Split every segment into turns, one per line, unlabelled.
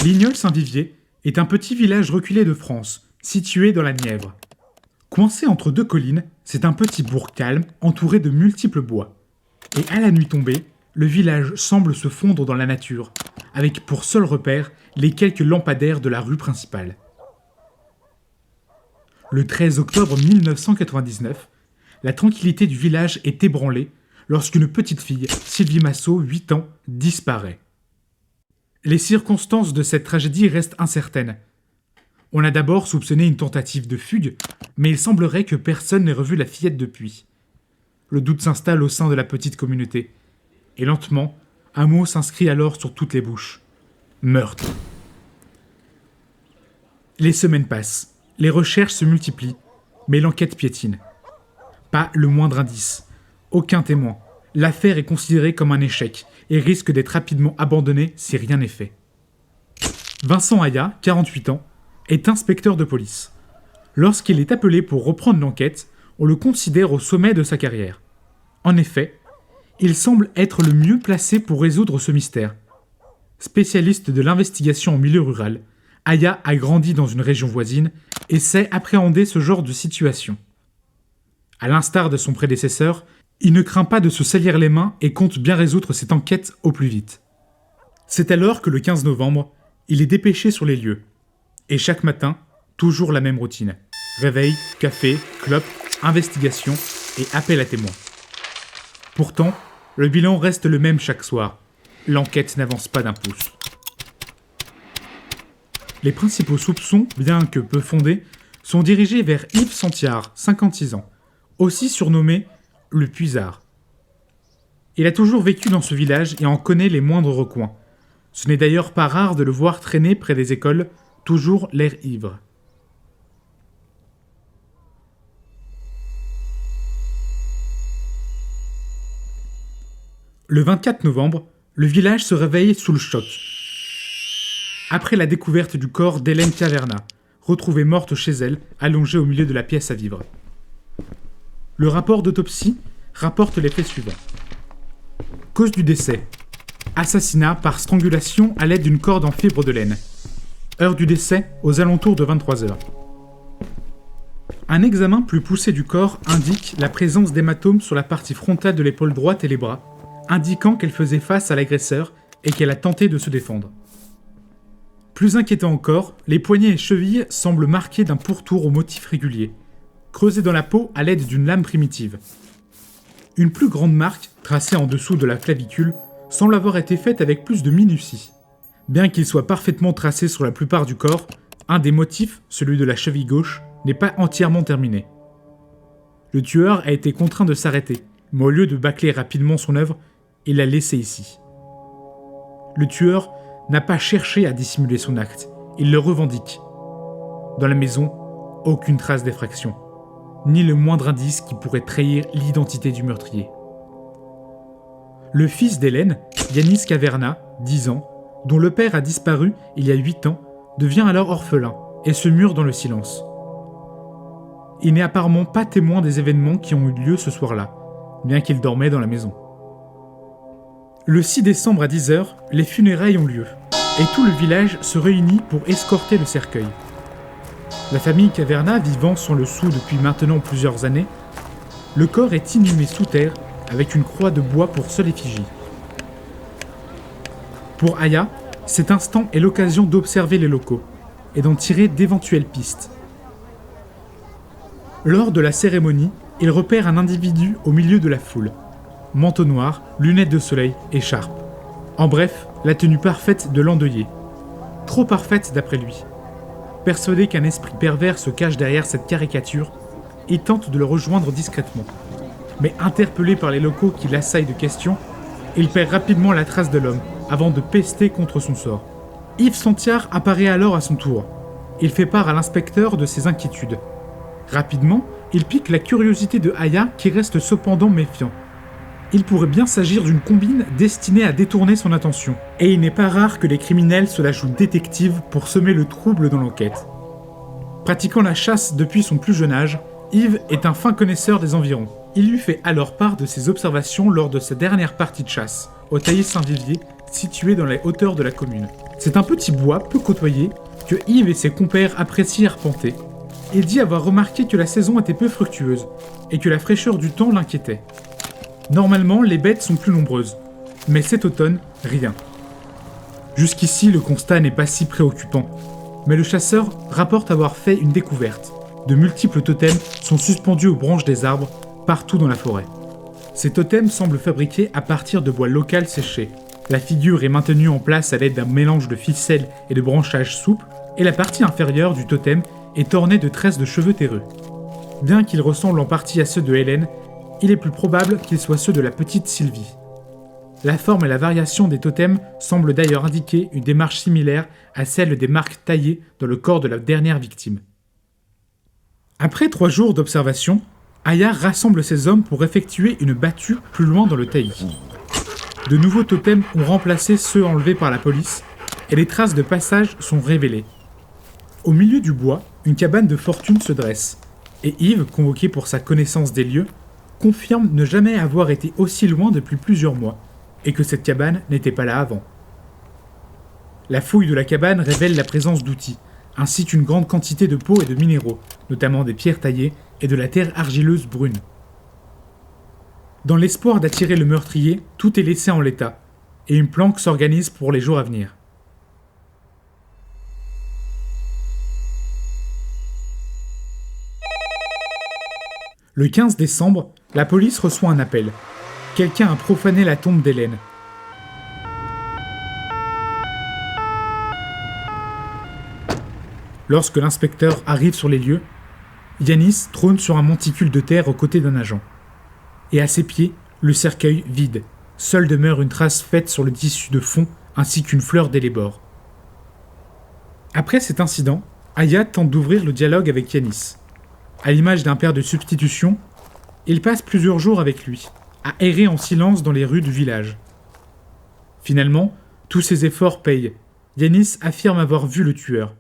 Lignol-Saint-Vivier est un petit village reculé de France, situé dans la Nièvre. Coincé entre deux collines, c'est un petit bourg calme, entouré de multiples bois. Et à la nuit tombée, le village semble se fondre dans la nature, avec pour seul repère les quelques lampadaires de la rue principale. Le 13 octobre 1999, la tranquillité du village est ébranlée lorsqu'une petite fille, Sylvie Massot, 8 ans, disparaît. Les circonstances de cette tragédie restent incertaines. On a d'abord soupçonné une tentative de fugue, mais il semblerait que personne n'ait revu la fillette depuis. Le doute s'installe au sein de la petite communauté. Et lentement, un mot s'inscrit alors sur toutes les bouches. Meurtre. Les semaines passent, les recherches se multiplient, mais l'enquête piétine. Pas le moindre indice, aucun témoin. L'affaire est considérée comme un échec et risque d'être rapidement abandonnée si rien n'est fait. Vincent Aya, 48 ans, est inspecteur de police. Lorsqu'il est appelé pour reprendre l'enquête, on le considère au sommet de sa carrière. En effet, il semble être le mieux placé pour résoudre ce mystère. Spécialiste de l'investigation en milieu rural, Aya a grandi dans une région voisine et sait appréhender ce genre de situation. À l'instar de son prédécesseur, il ne craint pas de se salir les mains et compte bien résoudre cette enquête au plus vite. C'est alors que le 15 novembre, il est dépêché sur les lieux. Et chaque matin, toujours la même routine. Réveil, café, clope, investigation et appel à témoins. Pourtant, le bilan reste le même chaque soir. L'enquête n'avance pas d'un pouce. Les principaux soupçons, bien que peu fondés, sont dirigés vers Yves Santiard, 56 ans, aussi surnommé le Puisard. Il a toujours vécu dans ce village et en connaît les moindres recoins. Ce n'est d'ailleurs pas rare de le voir traîner près des écoles, toujours l'air ivre. Le 24 novembre, le village se réveille sous le choc. Après la découverte du corps d'Hélène Caverna, retrouvée morte chez elle, allongée au milieu de la pièce à vivre. Le rapport d'autopsie rapporte les faits suivants. Cause du décès. Assassinat par strangulation à l'aide d'une corde en fibre de laine. Heure du décès, aux alentours de 23h. Un examen plus poussé du corps indique la présence d'hématomes sur la partie frontale de l'épaule droite et les bras, indiquant qu'elle faisait face à l'agresseur et qu'elle a tenté de se défendre. Plus inquiétant encore, les poignets et chevilles semblent marqués d'un pourtour au motif régulier, creusé dans la peau à l'aide d'une lame primitive. Une plus grande marque, tracée en dessous de la clavicule, semble avoir été faite avec plus de minutie. Bien qu'il soit parfaitement tracé sur la plupart du corps, un des motifs, celui de la cheville gauche, n'est pas entièrement terminé. Le tueur a été contraint de s'arrêter, mais au lieu de bâcler rapidement son œuvre, il l'a laissé ici. Le tueur n'a pas cherché à dissimuler son acte, il le revendique. Dans la maison, aucune trace d'effraction, ni le moindre indice qui pourrait trahir l'identité du meurtrier. Le fils d'Hélène, Yanis Caverna, 10 ans, dont le père a disparu il y a 8 ans, devient alors orphelin et se mure dans le silence. Il n'est apparemment pas témoin des événements qui ont eu lieu ce soir-là, bien qu'il dormait dans la maison. Le 6 décembre à 10h, les funérailles ont lieu, et tout le village se réunit pour escorter le cercueil. La famille Caverna vivant sans le sou depuis maintenant plusieurs années, le corps est inhumé sous terre avec une croix de bois pour seule effigie. Pour Aya, cet instant est l'occasion d'observer les locaux et d'en tirer d'éventuelles pistes. Lors de la cérémonie, il repère un individu au milieu de la foule. Manteau noir, lunettes de soleil, écharpe. En bref, la tenue parfaite de l'endeuillé. Trop parfaite d'après lui. Persuadé qu'un esprit pervers se cache derrière cette caricature, il tente de le rejoindre discrètement. Mais interpellé par les locaux qui l'assaillent de questions, il perd rapidement la trace de l'homme, avant de pester contre son sort. Yves Santiard apparaît alors à son tour. Il fait part à l'inspecteur de ses inquiétudes. Rapidement, il pique la curiosité de Aya qui reste cependant méfiant. Il pourrait bien s'agir d'une combine destinée à détourner son attention. Et il n'est pas rare que les criminels se la jouent détective pour semer le trouble dans l'enquête. Pratiquant la chasse depuis son plus jeune âge, Yves est un fin connaisseur des environs. Il lui fait alors part de ses observations lors de sa dernière partie de chasse, au Taillis Saint-Vivier, situé dans les hauteurs de la commune. C'est un petit bois peu côtoyé que Yves et ses compères apprécient arpenter. Il dit avoir remarqué que la saison était peu fructueuse et que la fraîcheur du temps l'inquiétait. Normalement, les bêtes sont plus nombreuses, mais cet automne, rien. Jusqu'ici, le constat n'est pas si préoccupant, mais le chasseur rapporte avoir fait une découverte. De multiples totems sont suspendus aux branches des arbres, partout dans la forêt. Ces totems semblent fabriqués à partir de bois local séché. La figure est maintenue en place à l'aide d'un mélange de ficelles et de branchages souples, et la partie inférieure du totem est ornée de tresses de cheveux terreux. Bien qu'ils ressemblent en partie à ceux de Hélène, il est plus probable qu'ils soient ceux de la petite Sylvie. La forme et la variation des totems semblent d'ailleurs indiquer une démarche similaire à celle des marques taillées dans le corps de la dernière victime. Après 3 jours d'observation, Aya rassemble ses hommes pour effectuer une battue plus loin dans le taillis. De nouveaux totems ont remplacé ceux enlevés par la police, et les traces de passage sont révélées. Au milieu du bois, une cabane de fortune se dresse, et Yves, convoqué pour sa connaissance des lieux, confirme ne jamais avoir été aussi loin depuis plusieurs mois, et que cette cabane n'était pas là avant. La fouille de la cabane révèle la présence d'outils, ainsi qu'une grande quantité de pots et de minéraux, notamment des pierres taillées et de la terre argileuse brune. Dans l'espoir d'attirer le meurtrier, tout est laissé en l'état, et une planque s'organise pour les jours à venir. Le 15 décembre, la police reçoit un appel. Quelqu'un a profané la tombe d'Hélène. Lorsque l'inspecteur arrive sur les lieux, Yanis trône sur un monticule de terre aux côtés d'un agent. Et à ses pieds, le cercueil vide. Seule demeure une trace faite sur le tissu de fond ainsi qu'une fleur d'ellébore. Après cet incident, Aya tente d'ouvrir le dialogue avec Yanis. À l'image d'un père de substitution, il passe plusieurs jours avec lui, à errer en silence dans les rues du village. Finalement, tous ses efforts payent. Yanis affirme avoir vu le tueur.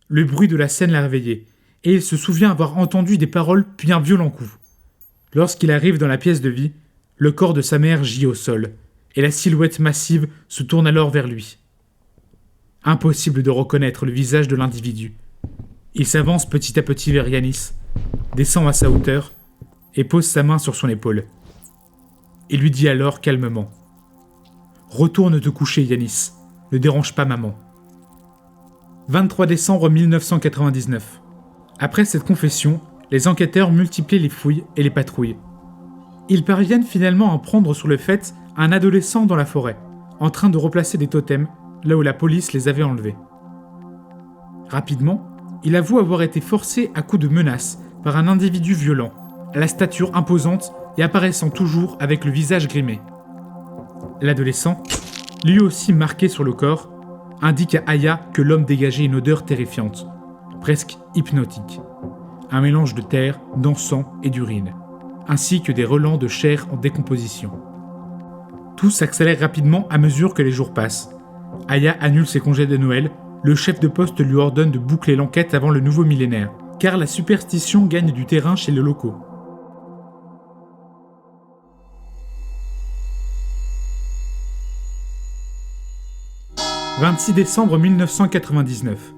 Le bruit de la scène l'a réveillé, et il se souvient avoir entendu des paroles puis un violent coup. Lorsqu'il arrive dans la pièce de vie, le corps de sa mère gît au sol, et la silhouette massive se tourne alors vers lui. Impossible de reconnaître le visage de l'individu. Il s'avance petit à petit vers Yanis, descend à sa hauteur, et pose sa main sur son épaule. Il lui dit alors calmement « Retourne te coucher, Yanis, ne dérange pas maman. » 23 décembre 1999. Après cette confession, les enquêteurs multiplient les fouilles et les patrouilles. Ils parviennent finalement à prendre sur le fait un adolescent dans la forêt, en train de replacer des totems là où la police les avait enlevés. Rapidement, il avoue avoir été forcé à coups de menaces par un individu violent, à la stature imposante et apparaissant toujours avec le visage grimé. L'adolescent, lui aussi marqué sur le corps, indique à Aya que l'homme dégageait une odeur terrifiante, presque hypnotique. Un mélange de terre, d'encens et d'urine, ainsi que des relents de chair en décomposition. Tout s'accélère rapidement à mesure que les jours passent. Aya annule ses congés de Noël, le chef de poste lui ordonne de boucler l'enquête avant le nouveau millénaire, car la superstition gagne du terrain chez les locaux. « 26 décembre 1999.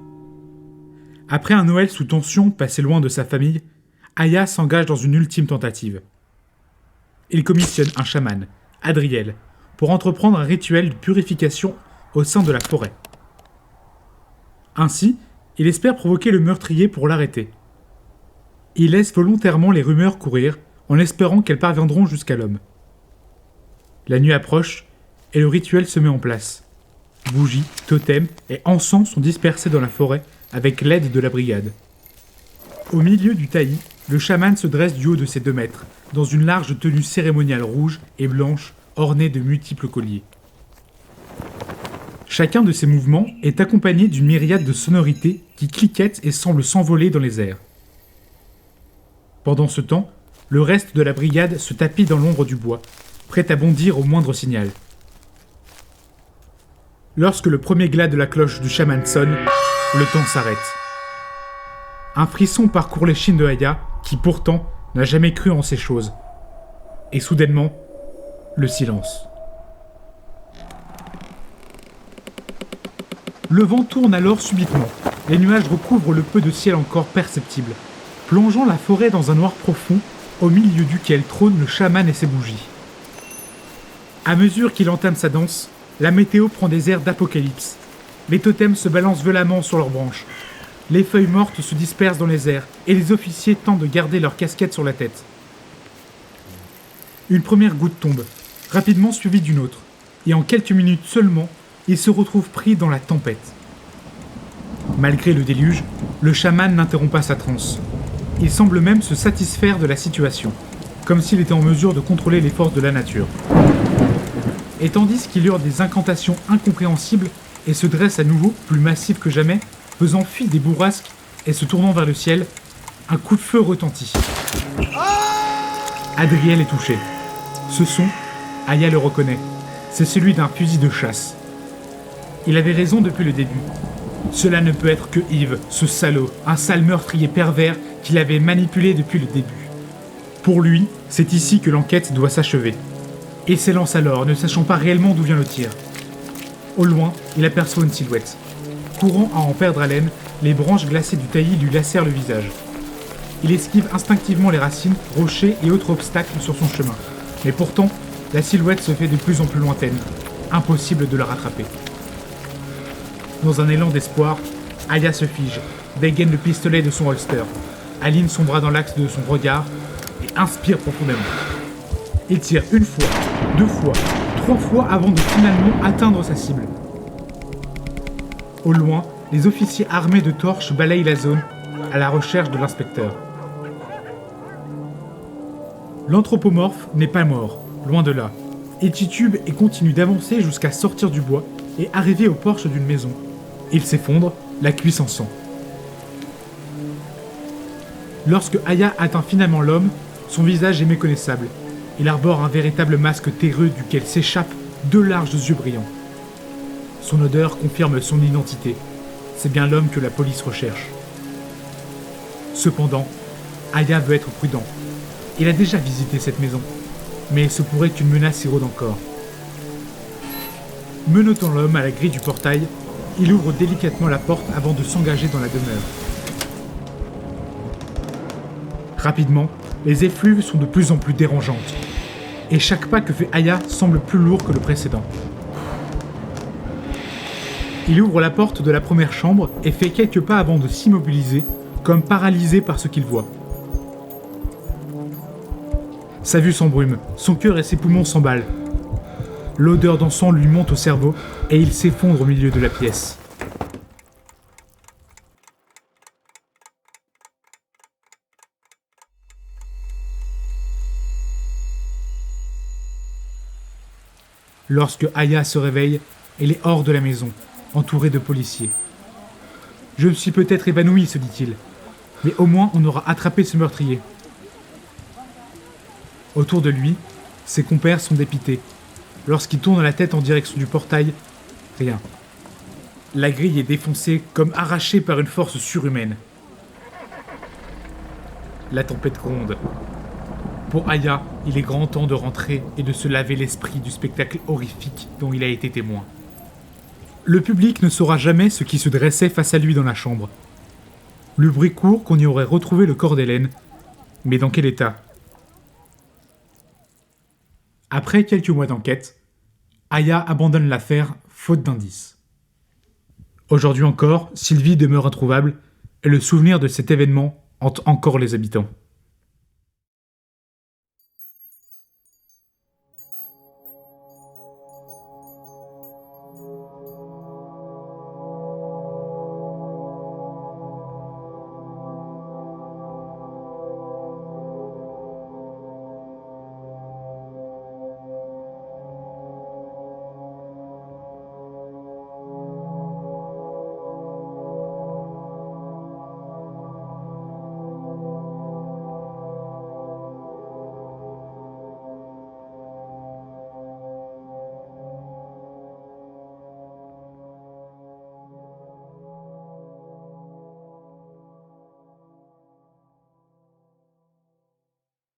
Après un Noël sous tension, passé loin de sa famille, Aya s'engage dans une ultime tentative. Il commissionne un chaman, Adriel, pour entreprendre un rituel de purification au sein de la forêt. Ainsi, il espère provoquer le meurtrier pour l'arrêter. Il laisse volontairement les rumeurs courir, en espérant qu'elles parviendront jusqu'à l'homme. La nuit approche, et le rituel se met en place. Bougies, totems et encens sont dispersés dans la forêt avec l'aide de la brigade. Au milieu du taillis, le chaman se dresse du haut de ses 2 mètres, dans une large tenue cérémoniale rouge et blanche ornée de multiples colliers. Chacun de ces mouvements est accompagné d'une myriade de sonorités qui cliquettent et semblent s'envoler dans les airs. Pendant ce temps, le reste de la brigade se tapit dans l'ombre du bois, prêt à bondir au moindre signal. Lorsque le premier glas de la cloche du chaman sonne, le temps s'arrête. Un frisson parcourt l'échine de Aya, qui pourtant n'a jamais cru en ces choses. Et soudainement, le silence. Le vent tourne alors subitement. Les nuages recouvrent le peu de ciel encore perceptible, plongeant la forêt dans un noir profond, au milieu duquel trône le chaman et ses bougies. À mesure qu'il entame sa danse, la météo prend des airs d'apocalypse. Les totems se balancent violemment sur leurs branches. Les feuilles mortes se dispersent dans les airs et les officiers tentent de garder leur casquette sur la tête. Une première goutte tombe, rapidement suivie d'une autre, et en quelques minutes seulement, ils se retrouvent pris dans la tempête. Malgré le déluge, le chaman n'interrompt pas sa transe. Il semble même se satisfaire de la situation, comme s'il était en mesure de contrôler les forces de la nature. Et tandis qu'il hurle des incantations incompréhensibles et se dresse à nouveau, plus massif que jamais, faisant fi des bourrasques et se tournant vers le ciel, un coup de feu retentit. Adriel est touché. Ce son, Aya le reconnaît. C'est celui d'un fusil de chasse. Il avait raison depuis le début. Cela ne peut être que Yves, ce salaud, un sale meurtrier pervers qui l'avait manipulé depuis le début. Pour lui, c'est ici que l'enquête doit s'achever. Il s'élance alors, ne sachant pas réellement d'où vient le tir. Au loin, il aperçoit une silhouette. Courant à en perdre haleine, les branches glacées du taillis lui lacèrent le visage. Il esquive instinctivement les racines, rochers et autres obstacles sur son chemin. Mais pourtant, la silhouette se fait de plus en plus lointaine. Impossible de la rattraper. Dans un élan d'espoir, Aya se fige, dégaine le pistolet de son holster, aligne son bras dans l'axe de son regard et inspire profondément. Il tire une fois, 2 fois, 3 fois avant de finalement atteindre sa cible. Au loin, les officiers armés de torches balayent la zone à la recherche de l'inspecteur. L'anthropomorphe n'est pas mort, loin de là. Il titube et continue d'avancer jusqu'à sortir du bois et arriver au porche d'une maison. Il s'effondre, la cuisse en sang. Lorsque Aya atteint finalement l'homme, son visage est méconnaissable. Il arbore un véritable masque terreux duquel s'échappent 2 larges yeux brillants. Son odeur confirme son identité. C'est bien l'homme que la police recherche. Cependant, Aya veut être prudent. Il a déjà visité cette maison, mais il se pourrait qu'une menace y rôde encore. Menottant l'homme à la grille du portail, il ouvre délicatement la porte avant de s'engager dans la demeure. Rapidement, les effluves sont de plus en plus dérangeantes, et chaque pas que fait Aya semble plus lourd que le précédent. Il ouvre la porte de la première chambre et fait quelques pas avant de s'immobiliser, comme paralysé par ce qu'il voit. Sa vue s'embrume, son cœur et ses poumons s'emballent. L'odeur d'encens lui monte au cerveau et il s'effondre au milieu de la pièce. Lorsque Aya se réveille, elle est hors de la maison, entourée de policiers. « Je me suis peut-être évanoui, se dit-il, mais au moins on aura attrapé ce meurtrier. » Autour de lui, ses compères sont dépités. Lorsqu'il tourne la tête en direction du portail, rien. La grille est défoncée comme arrachée par une force surhumaine. La tempête gronde. Pour Aya, il est grand temps de rentrer et de se laver l'esprit du spectacle horrifique dont il a été témoin. Le public ne saura jamais ce qui se dressait face à lui dans la chambre. Le bruit court qu'on y aurait retrouvé le corps d'Hélène, mais dans quel état ? Après quelques mois d'enquête, Aya abandonne l'affaire faute d'indices. Aujourd'hui encore, Sylvie demeure introuvable et le souvenir de cet événement hante encore les habitants.